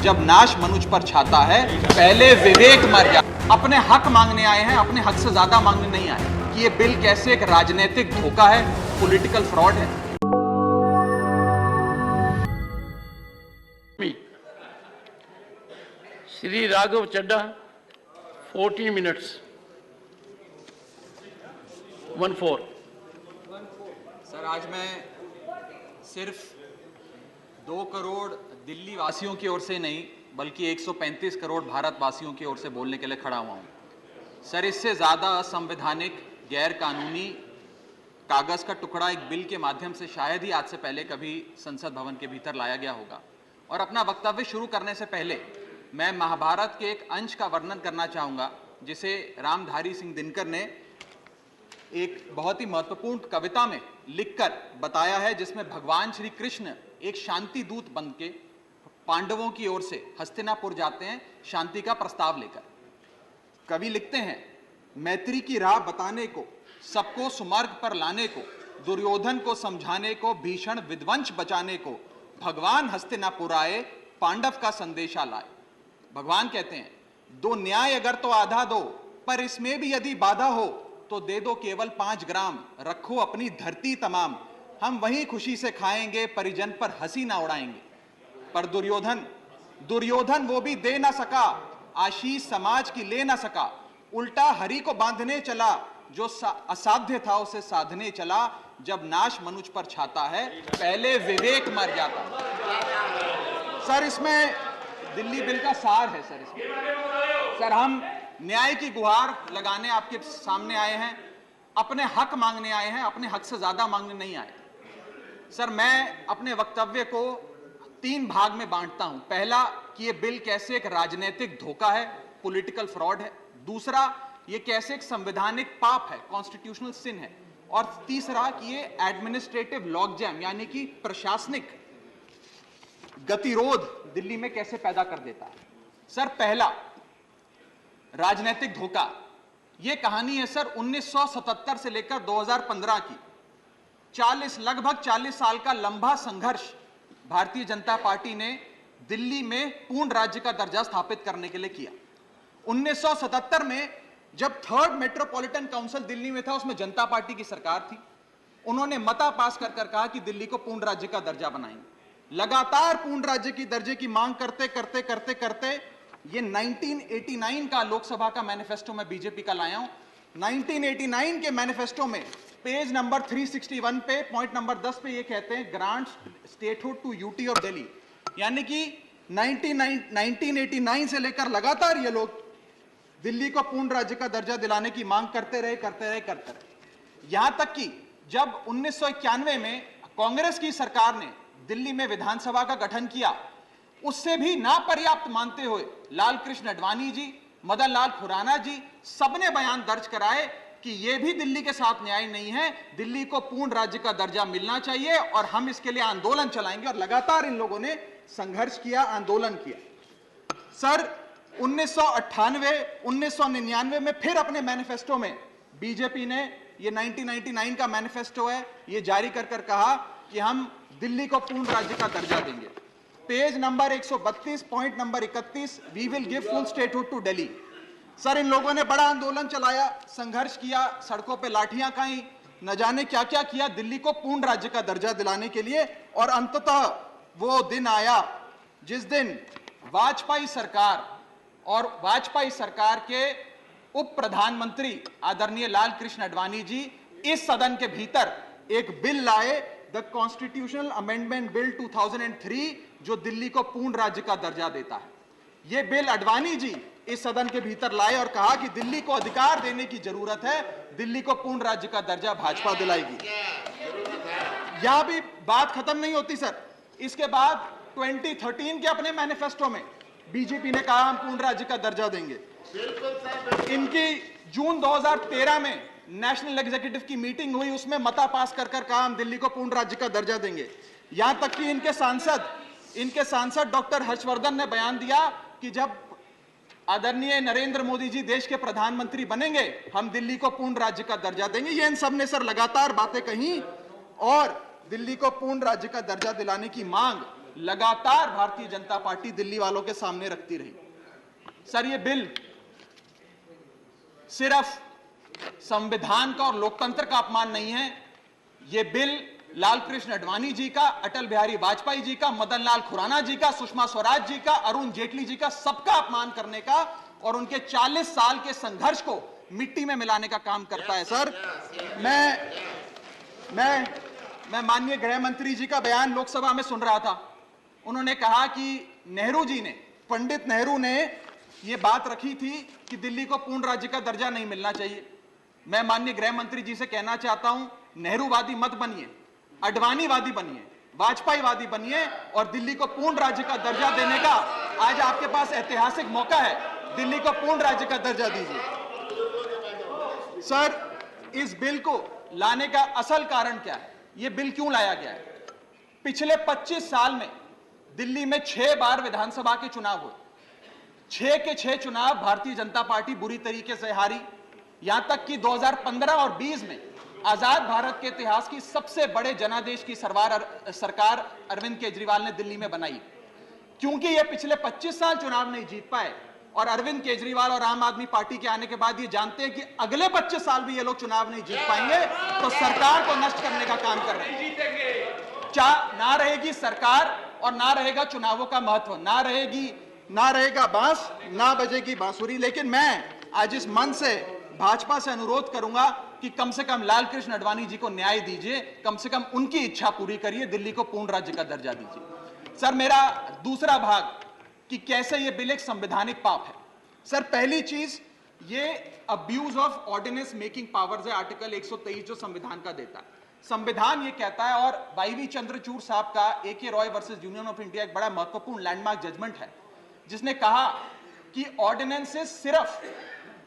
जब नाश मनुष्य पर छाता है, पहले विवेक मर जाता। अपने हक मांगने आए हैं, अपने हक से ज्यादा मांगने नहीं आए कि ये बिल कैसे एक राजनीतिक धोखा है, पॉलिटिकल फ्रॉड है। श्री राघव चड्ढा 14 minutes 14। सर, आज मैं सिर्फ 2 करोड़ दिल्ली वासियों की ओर से नहीं बल्कि 135 करोड़ भारतवासियों की ओर से बोलने के लिए खड़ा हुआ हूं। सर, इससे ज्यादा असंवैधानिक, गैर कानूनी कागज का टुकड़ा एक बिल के माध्यम से शायद ही आज से पहले कभी संसद भवन के भीतर लाया गया होगा। और अपना वक्तव्य शुरू करने से पहले मैं महाभारत के एक अंश का वर्णन करना चाहूंगा जिसे रामधारी सिंह दिनकर ने एक बहुत ही महत्वपूर्ण कविता में लिखकर बताया है, जिसमें भगवान श्री कृष्ण एक शांति दूत बनके पांडवों की ओर से हस्तिनापुर जाते हैं शांति का प्रस्ताव लेकर। कवि लिखते हैं, मैत्री की राह बताने को, सबको सुमार्ग पर लाने को, दुर्योधन को समझाने को, भीषण विध्वंस बचाने को, भगवान हस्तिनापुर आए, पांडव का संदेशा लाए। भगवान कहते हैं, दो न्याय अगर तो आधा दो, पर इसमें भी यदि बाधा हो तो दे दो केवल 5 ग्राम, रखो अपनी धरती तमाम, हम वहीं खुशी से खाएंगे, परिजन पर हंसी ना उड़ाएंगे। पर दुर्योधन वो भी दे ना सका, आशीष समाज की ले ना सका, उल्टा हरि को बांधने चला, जो असाध्य था उसे साधने चला। जब नाश मनुष्य पर छाता है, पहले विवेक मर जाता। सर, इसमें दिल्ली बिल का सार है। सर, हम न्याय की गुहार लगाने आपके सामने आए हैं, अपने हक मांगने आए हैं, अपने हक से ज्यादा मांगने नहीं आए। सर, मैं अपने वक्तव्य को 3 भाग में बांटता हूं। पहला, कि ये बिल कैसे एक राजनीतिक धोखा है, पॉलिटिकल फ्रॉड है। दूसरा, ये कैसे एक संवैधानिक पाप है, कॉन्स्टिट्यूशनल सिन है। और तीसरा, कि ये एडमिनिस्ट्रेटिव लॉकजैम यानी कि प्रशासनिक गतिरोध दिल्ली में कैसे पैदा कर देता है। सर, पहला, राजनीतिक धोखा। यह कहानी है सर 1977 से लेकर 2015 की। लगभग 40 साल का लंबा संघर्ष भारतीय जनता पार्टी ने दिल्ली में पूर्ण राज्य का दर्जा स्थापित करने के लिए किया। 1977 में जब 3rd मेट्रोपॉलिटन काउंसिल दिल्ली में था, उसमें जनता पार्टी की सरकार थी। उन्होंने मता पास कर कहा कि दिल्ली को पूर्ण राज्य का दर्जा बनाएंगे। लगातार पूर्ण राज्य की दर्जे की मांग करते करते करते करते ये 1989 का लोकसभा का मैनिफेस्टो में बीजेपी का लाया हूं। 1989 के मैनिफेस्टो में पेज नंबर 361 पे पॉइंट नंबर 10 पे ये कहते हैं, grant statehood to UT of Delhi. यानी कि 1989 से लेकर लगातार ये लोग दिल्ली को पूर्ण राज्य का दर्जा दिलाने की मांग करते रहे। यहां तक कि जब 1991 में कांग्रेस की सरकार ने दिल्ली में विधानसभा का गठन किया, उससे भी ना पर्याप्त मानते हुए लाल कृष्ण आडवाणी जी, मदन लाल खुराना जी सबने बयान दर्ज कराए कि यह भी दिल्ली के साथ न्याय नहीं है, दिल्ली को पूर्ण राज्य का दर्जा मिलना चाहिए और हम इसके लिए आंदोलन चलाएंगे। और लगातार इन लोगों ने संघर्ष किया, आंदोलन किया। सर, 1999 में फिर अपने मैनिफेस्टो में बीजेपी ने, ये 1999 का मैनिफेस्टो है, ये जारी कर कहा कि हम दिल्ली को पूर्ण राज्य का दर्जा देंगे। Page number 132 point number 31, we will give full statehood to Delhi. Sir, इन लोगों ने बड़ा आंदोलन चलाया, संघर्ष किया, सड़कों पे लाठियां खाई, न जाने क्या क्या किया दिल्ली को पूर्ण राज्य का दर्जा दिलाने के लिए। और अंततः वो दिन आया जिस दिन वाजपेयी सरकार के उप प्रधानमंत्री आदरणीय लाल कृष्ण आडवाणी जी इस सदन के भीतर एक बिल लाए, द कॉन्स्टिट्यूशनल अमेंडमेंट बिल 2003, जो दिल्ली को पूर्ण राज्य का दर्जा देता है। यह बिल आडवाणी जी इस सदन के भीतर लाए और कहा कि दिल्ली को अधिकार देने की जरूरत है, दिल्ली को पूर्ण राज्य का दर्जा भाजपा दिलाएगी। यहां भी बात खत्म नहीं होती सर। इसके बाद 2013 के अपने मैनिफेस्टो में बीजेपी ने कहा हम पूर्ण राज्य का दर्जा देंगे। इनकी जून 2013 में नेशनल एग्जीक्यूटिव की मीटिंग हुई, उसमें मता पास कर कहा हम दिल्ली को पूर्ण राज्य का दर्जा देंगे। यहां तक कि इनके सांसद डॉक्टर हर्षवर्धन ने बयान दिया कि जब आदरणीय नरेंद्र मोदी जी देश के प्रधानमंत्री बनेंगे, हम दिल्ली को पूर्ण राज्य का दर्जा देंगे। ये इन सब ने सर लगातार बातें कही और दिल्ली को पूर्ण राज्य का दर्जा दिलाने की मांग लगातार भारतीय जनता पार्टी दिल्ली वालों के सामने रखती रही। सर, ये बिल सिर्फ संविधान का और लोकतंत्र का अपमान नहीं है, ये बिल लालकृष्ण आडवाणी जी का, अटल बिहारी वाजपेयी जी का, मदन लाल खुराना जी का, सुषमा स्वराज जी का, अरुण जेटली जी का, सबका अपमान करने का और उनके 40 साल के संघर्ष को मिट्टी में मिलाने का काम करता है। सर, मैं माननीय गृह मंत्री जी का बयान लोकसभा में सुन रहा था। उन्होंने कहा कि नेहरू जी ने, पंडित नेहरू ने यह बात रखी थी कि दिल्ली को पूर्ण राज्य का दर्जा नहीं मिलना चाहिए। मैं माननीय गृह मंत्री जी से कहना चाहता हूं, नेहरूवादी मत बनिए, आडवाणीवादी बनिए, वाजपेयीवादी बनिए और दिल्ली को पूर्ण राज्य का दर्जा देने का आज आपके पास ऐतिहासिक मौका है। दिल्ली को पूर्ण राज्य का दर्जा दीजिए। सर, इस बिल को लाने का असल कारण क्या है? यह बिल क्यों लाया गया है? पिछले 25 साल में दिल्ली में 6 बार विधानसभा के चुनाव हुए। 6 के 6 चुनाव भारतीय जनता पार्टी बुरी तरीके से हारी। यहां तक कि 2015 और 20 में आजाद भारत के इतिहास की सबसे बड़े जनादेश की सरकार अरविंद केजरीवाल ने दिल्ली में बनाई। क्योंकि ये पिछले 25 साल चुनाव नहीं जीत पाए और अरविंद केजरीवाल और आम आदमी पार्टी के आने के बाद ये जानते हैं कि अगले 25 साल भी ये लोग चुनाव नहीं जीत पाएंगे, तो सरकार को नष्ट करने का काम कर रहे हैं। ना रहेगी सरकार और ना रहेगा चुनावों का महत्व, ना रहेगा बांस, ना बजेगी बांसुरी। लेकिन मैं आज इस मंच से भाजपा से अनुरोध करूंगा कि कम से कम लालकृष्ण आडवाणी जी को न्याय दीजिए, कम से कम उनकी इच्छा पूरी करिए, दिल्ली को पूर्ण राज्य का दर्जा दीजिए। सर, मेरा दूसरा भाग कि कैसे यह बिल एक संवैधानिक पाप है। सर, पहली चीज, ये abuse of ordinance making powers है, आर्टिकल 123 जो संविधान का देता है। संविधान ये कहता है, और वाईवी चंद्रचूड़ साहब का AK Roy versus union of India एक बड़ा महत्वपूर्ण लैंडमार्क जजमेंट है, जिसने कहा कि ऑर्डिनेंसेस सिर्फ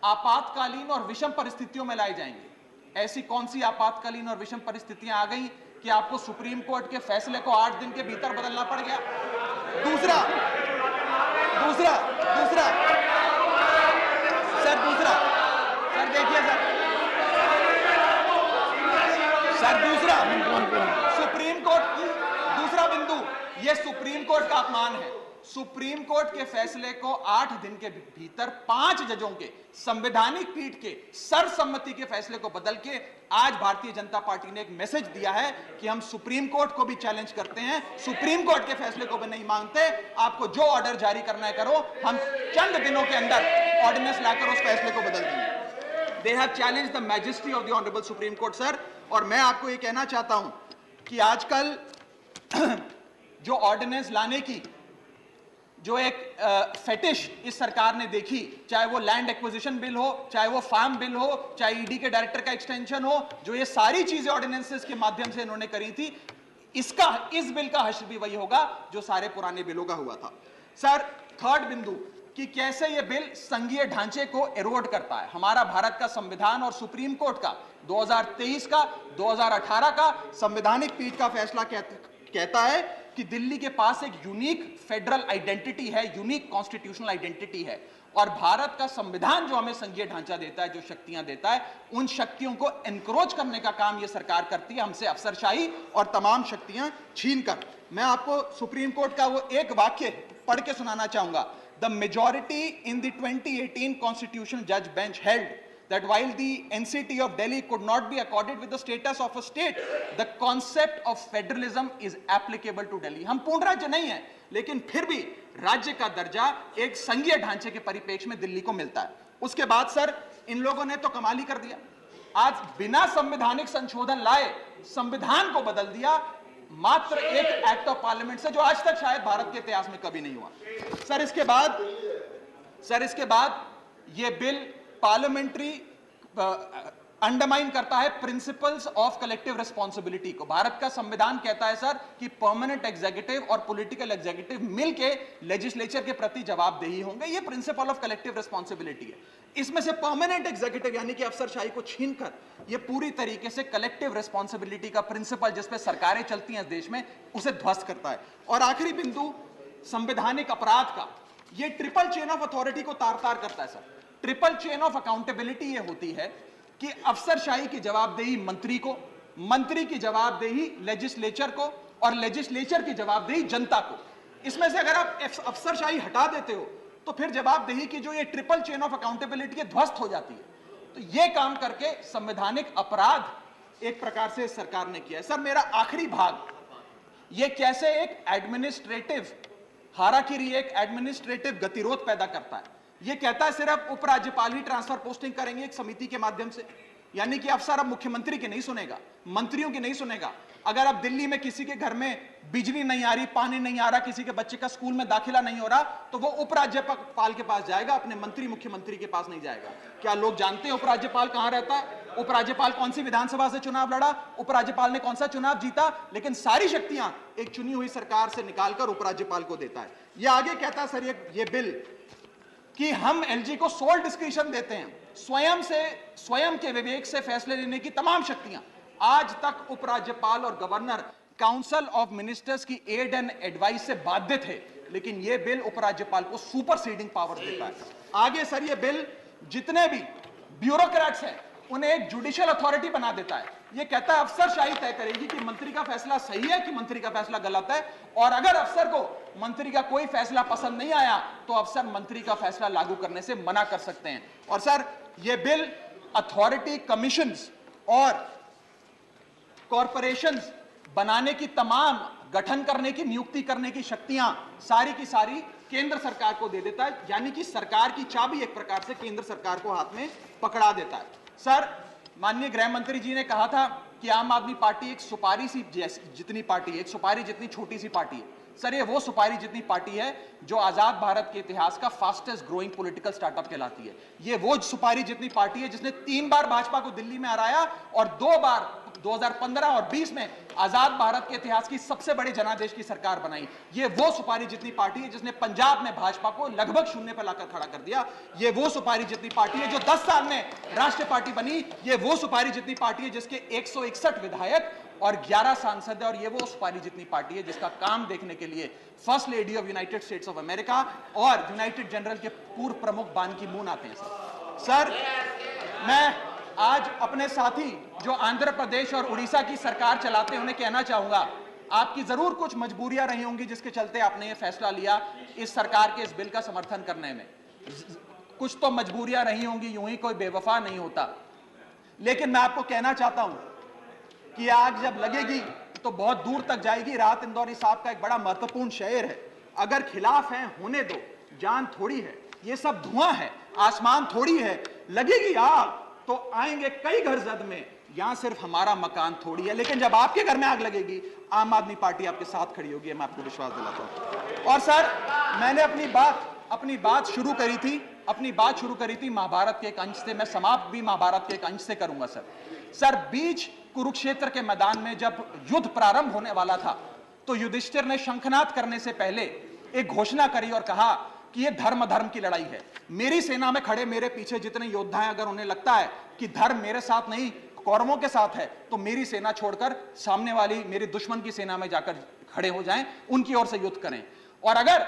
आपातकालीन और विषम परिस्थितियों में लाए जाएंगे। ऐसी कौन सी आपातकालीन और विषम परिस्थितियां आ गई कि आपको सुप्रीम कोर्ट के फैसले को 8 दिन के भीतर बदलना पड़ गया? दूसरा सुप्रीम कोर्ट की दूसरा बिंदु, यह सुप्रीम कोर्ट का अपमान है। सुप्रीम कोर्ट के फैसले को 8 दिन के भीतर 5 जजों के संवैधानिक पीठ के सर्वसम्मति के फैसले को बदल के आज भारतीय जनता पार्टी ने एक मैसेज दिया है कि हम सुप्रीम कोर्ट को भी चैलेंज करते हैं, सुप्रीम कोर्ट के फैसले को भी नहीं मांगते। आपको जो ऑर्डर जारी करना है करो, हम चंद दिनों के अंदर ऑर्डिनेंस लाकर उस फैसले को बदल देंगे। They have challenged the majesty of the honourable supreme court. Sir, और मैं आपको यह कहना चाहता हूं कि आजकल जो ऑर्डिनेंस लाने की जो एक फेटिश इस सरकार ने देखी, चाहे वो लैंड एक्विजिशन बिल हो, चाहे वो फार्म बिल हो, चाहे ईडी के डायरेक्टर का एक्सटेंशन हो, जो ये सारी चीजें ऑर्डिनेंसेस के माध्यम से इन्होंने करी थी, इस बिल का हश्र भी वही होगा जो सारे पुराने बिलों का हुआ था। सर, थर्ड बिंदु कि कैसे ये बिल संघीय ढांचे को एरोड करता है। हमारा भारत का संविधान और सुप्रीम कोर्ट का 2023 का 2018 का संवैधानिक पीठ का फैसला कहता है कि दिल्ली के पास एक यूनिक फेडरल आइडेंटिटी है, यूनिक कॉन्स्टिट्यूशनल आइडेंटिटी है, और भारत का संविधान जो हमें संघीय ढांचा देता है, जो शक्तियां देता है, उन शक्तियों को एनक्रोच करने का काम यह सरकार करती है, हमसे अफसरशाही और तमाम शक्तियां छीनकर। मैं आपको सुप्रीम कोर्ट का वो एक वाक्य पढ़ के सुनाना चाहूंगा। The majority in the 2018 constitutional जज bench held that while the NCT of Delhi could not be accorded with the status of a state, the concept of federalism is applicable to Delhi. हम पूर्ण राज्य नहीं है, लेकिन फिर भी राज्य का दर्जा एक संघीय ढांचे के परिप्रेक्ष्य में दिल्ली को मिलता है। उसके बाद सर, इन लोगों ने तो कमाल ही कर दिया। आज बिना संवैधानिक संशोधन लाए संविधान को बदल दिया, मात्र एक एक्ट ऑफ पार्लियामेंट से, जो आज तक शायद भारत के इतिहास में कभी नहीं हुआ। सर, इसके बाद ये बिल पार्लियामेंट्री अंडरमाइन करता है प्रिंसिपल्स ऑफ कलेक्टिव रिस्पांसिबिलिटी को। भारत का संविधान कहता है सर कि परमानेंट एग्जीक्यूटिव और पॉलिटिकल एग्जीक्यूटिव मिलके लेजिस्लेचर के प्रति जवाबदेही होंगे। ये प्रिंसिपल ऑफ कलेक्टिव रिस्पांसिबिलिटी है। इसमें से परमानेंट एग्जीक्यूटिव यानी कि अफसरशाही को छीनकर ये पूरी तरीके से कलेक्टिव रिस्पांसिबिलिटी का प्रिंसिपल, जिसपे सरकारें चलती हैं इस देश में, उसे ध्वस्त करता है। और आखिरी बिंदु संवैधानिक अपराध का, ये ट्रिपल चेन ऑफ अथॉरिटी को तार तार करता है sir. Triple chain of accountability ये होती है कि अफसरशाही की जवाबदेही मंत्री को, मंत्री की जवाबदेही लेजिस्लेचर को, और लेजिस्लेचर की जवाबदेही जनता को। इसमें से अगर आप अफसरशाही हटा देते हो तो फिर जवाबदेही की जो ये ट्रिपल चेन ऑफ अकाउंटेबिलिटी ध्वस्त हो जाती है। तो ये काम करके संवैधानिक अपराध एक प्रकार से सरकार ने किया है। सर, मेरा आखिरी भाग, ये कैसे एक एडमिनिस्ट्रेटिव हाराकिरी, एक एडमिनिस्ट्रेटिव गतिरोध पैदा करता है। ये कहता है सिर्फ उपराज्यपाल ही ट्रांसफर पोस्टिंग करेंगे एक समिति के माध्यम से, यानी कि अफसर अब मुख्यमंत्री की नहीं सुनेगा, मंत्रियों की नहीं सुनेगा। अगर अब दिल्ली में किसी के घर में बिजली नहीं आ रही, पानी नहीं आ रहा, किसी के बच्चे का स्कूल में दाखिला नहीं हो रहा, तो वो उपराज्यपाल के पास जाएगा, अपने मंत्री मुख्यमंत्री के पास नहीं जाएगा। क्या लोग जानते हैं उपराज्यपाल कहां रहता है? उपराज्यपाल कौन सी विधानसभा से चुनाव लड़ा, उपराज्यपाल ने कौन सा चुनाव जीता? लेकिन सारी शक्तियां एक चुनी हुई सरकार से निकालकर उपराज्यपाल को देता है। ये आगे कहता है सर ये बिल कि हम एलजी को सोल डिस्क्रिशन देते हैं, स्वयं के विवेक से फैसले लेने की तमाम शक्तियां। आज तक उपराज्यपाल और गवर्नर काउंसिल ऑफ मिनिस्टर्स की एड एंड एडवाइस से बाध्य थे, लेकिन यह बिल उपराज्यपाल को सुपरसीडिंग पावर देता है। आगे सर ये बिल जितने भी ब्यूरोक्रेट्स हैं उन्हें एक जुडिशियल अथॉरिटी बना देता है। यह कहता है अफसरशाही तय करेगी कि मंत्री का फैसला सही है कि मंत्री का फैसला गलत है, और अगर अफसर को मंत्री का कोई फैसला पसंद नहीं आया तो अफसर मंत्री का फैसला लागू करने से मना कर सकते हैं। और सर यह बिल अथॉरिटी, कमीशंस और कॉरपोरेशंस बनाने की, तमाम गठन करने की, नियुक्ति करने की शक्तियां सारी की सारी केंद्र सरकार को दे देता है, यानी कि सरकार की चाबी एक प्रकार से केंद्र सरकार को हाथ में पकड़ा देता है। सर, माननीय गृह मंत्री जी ने कहा था कि आम आदमी पार्टी एक सुपारी सी जितनी पार्टी है, एक सुपारी जितनी छोटी सी पार्टी है। सर, ये वो सुपारी जितनी पार्टी है जो आजाद भारत के इतिहास का फास्टेस्ट ग्रोइंग पॉलिटिकल स्टार्टअप कहलाती है। ये वो सुपारी जितनी पार्टी है जिसने 3 बार भाजपा को दिल्ली में हराया और 2 बार 2015 और 20 में आजाद भारत के इतिहास की सबसे बड़ी जनादेश की सरकार बनाई। ये वो सुपारी जितनी पार्टी है जिसने पंजाब में भाजपा को लगभग शून्य पर लाकर खड़ा कर दिया। ये वो सुपारी जितनी पार्टी है जो 10 साल में राष्ट्रीय पार्टी बनी। ये वो सुपारी जितनी पार्टी है जिसके 161 विधायक और 11 सांसद है। और ये वो सुपारी जितनी पार्टी है जिसका काम देखने के लिए first lady of United states of America और यूनाइटेड जनरल के पूर्व प्रमुख बान की मून आते हैं। सर, मैं आज अपने साथी जो आंध्र प्रदेश और उड़ीसा की सरकार चलाते हैं उन्हें कहना चाहूंगा, आपकी जरूर कुछ मजबूरियां रही होंगी जिसके चलते आपने ये फैसला लिया इस सरकार के इस बिल का समर्थन करने में। कुछ तो मजबूरियां रही होंगी, यूं ही कोई बेवफा नहीं होता। लेकिन मैं आपको कहना चाहता हूं कि आग जब लगेगी तो बहुत दूर तक जाएगी। राहत इंदौरी साहब का एक बड़ा महत्वपूर्ण शेर है, अगर खिलाफ है होने दो, जान थोड़ी है, ये सब धुआं है, आसमान थोड़ी है, लगेगी आग तो आएंगे कई घर जद में, यहां सिर्फ हमारा मकान थोड़ी है। लेकिन जब आपके घर में आग लगेगी, आम आदमी पार्टी आपके साथ खड़ी होगी, मैं आपको विश्वास दिलाता हूं। और सर, मैंने अपनी बात शुरू करी थी महाभारत के एक अंश से, मैं समाप्त भी महाभारत के एक अंश से करूंगा। सर, बीच कुरुक्षेत्र के मैदान में जब युद्ध प्रारंभ होने वाला था तो युधिष्ठिर ने शंखनाद करने से पहले एक घोषणा करी और कहा कि यह धर्म की लड़ाई है। मेरी सेना में खड़े मेरे पीछे जितने योद्धा हैं, अगर उन्हें लगता है कि धर्म मेरे साथ नहीं कौरवों के साथ है, तो मेरी सेना छोड़कर सामने वाली मेरे दुश्मन की सेना में जाकर खड़े हो जाएं, उनकी ओर से युद्ध करें। और अगर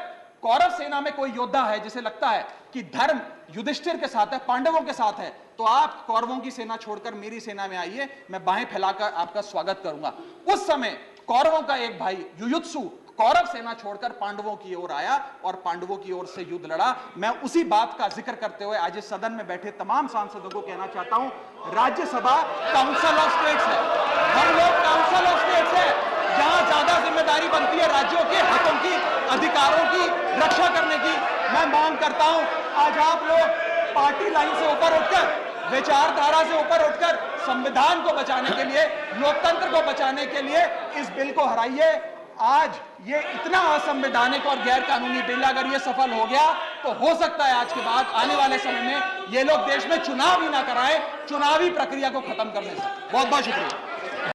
कौरव सेना में कोई योद्धा है जिसे लगता है कि धर्म युधिष्ठिर के साथ है, पांडवों के साथ है, तो आप कौरवों की सेना छोड़कर मेरी सेना में आइए, मैं बाहें फैलाकर आपका स्वागत करूंगा। उस समय कौरवों का एक भाई युयुत्सु कौरव सेना छोड़कर पांडवों की ओर आया और पांडवों की ओर से युद्ध लड़ा। मैं उसी बात का जिक्र करते हुए आज इस सदन में बैठे तमाम सांसदों को कहना चाहता हूं, राज्यसभा काउंसिल ऑफ स्टेट्स है, हम लोग काउंसिल ऑफ स्टेट्स है, जहां ज्यादा जिम्मेदारी बनती है राज्यों के हितों की, अधिकारों की रक्षा करने की। मैं मांग करता हूं, आज आप लोग पार्टी लाइन से ऊपर उठकर, विचारधारा से ऊपर उठकर संविधान को बचाने के लिए, लोकतंत्र को बचाने के लिए इस बिल को हराइए। आज ये इतना असंवैधानिक और गैर कानूनी बिल अगर ये सफल हो गया तो हो सकता है आज के बाद आने वाले समय में ये लोग देश में चुनाव ही ना कराएं, चुनावी प्रक्रिया को खत्म करने से। बहुत बहुत शुक्रिया।